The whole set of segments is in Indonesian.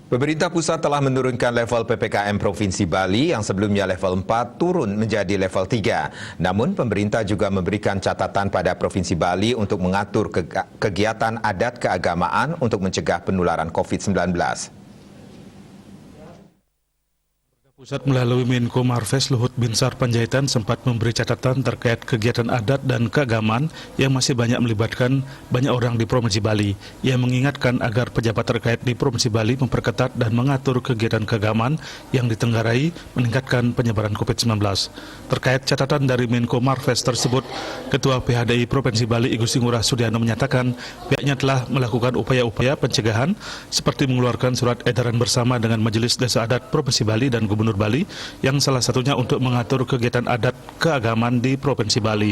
Pemerintah pusat telah menurunkan level PPKM Provinsi Bali yang sebelumnya level 4 turun menjadi level 3. Namun pemerintah juga memberikan catatan pada Provinsi Bali untuk mengatur kegiatan adat keagamaan untuk mencegah penularan COVID-19. Pusat melalui Menko Marves Luhut Binsar Panjaitan sempat memberi catatan terkait kegiatan adat dan keagamaan yang masih banyak melibatkan banyak orang di Provinsi Bali. Ia mengingatkan agar pejabat terkait di Provinsi Bali memperketat dan mengatur kegiatan keagamaan yang ditenggarai meningkatkan penyebaran COVID-19. Terkait catatan dari Menko Marves tersebut, Ketua PHDI Provinsi Bali Igusti Ngurah Sudiano menyatakan pihaknya telah melakukan upaya-upaya pencegahan seperti mengeluarkan surat edaran bersama dengan Majelis Desa Adat Provinsi Bali dan Gubernur Bali yang salah satunya untuk mengatur kegiatan adat keagamaan di Provinsi Bali.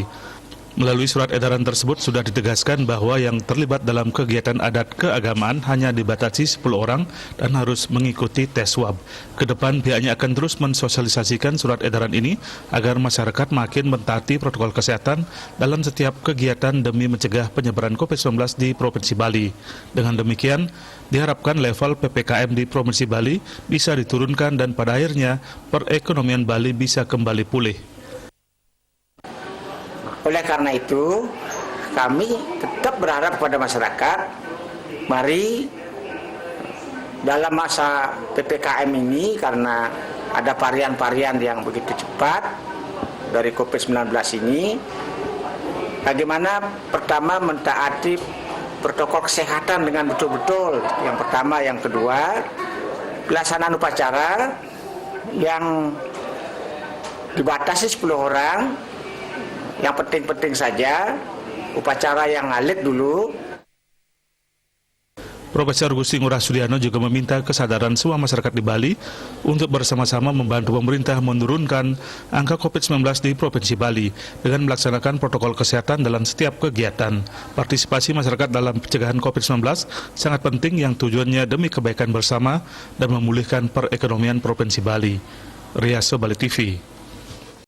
Melalui surat edaran tersebut sudah ditegaskan bahwa yang terlibat dalam kegiatan adat keagamaan hanya dibatasi 10 orang dan harus mengikuti tes swab. Kedepan pihaknya akan terus mensosialisasikan surat edaran ini agar masyarakat makin mentaati protokol kesehatan dalam setiap kegiatan demi mencegah penyebaran COVID-19 di Provinsi Bali. Dengan demikian, diharapkan level PPKM di Provinsi Bali bisa diturunkan dan pada akhirnya perekonomian Bali bisa kembali pulih. Oleh karena itu, kami tetap berharap kepada masyarakat, mari dalam masa PPKM ini karena ada varian-varian yang begitu cepat dari COVID-19 ini, bagaimana pertama mentaati protokol kesehatan dengan betul-betul. Yang pertama, yang kedua, pelaksanaan upacara yang dibatasi 10 orang, yang penting-penting saja, upacara yang ngalit dulu. Profesor Gusti Ngurah Sudiano juga meminta kesadaran semua masyarakat di Bali untuk bersama-sama membantu pemerintah menurunkan angka COVID-19 di Provinsi Bali dengan melaksanakan protokol kesehatan dalam setiap kegiatan. Partisipasi masyarakat dalam pencegahan COVID-19 sangat penting yang tujuannya demi kebaikan bersama dan memulihkan perekonomian Provinsi Bali. Riyaso Bali TV.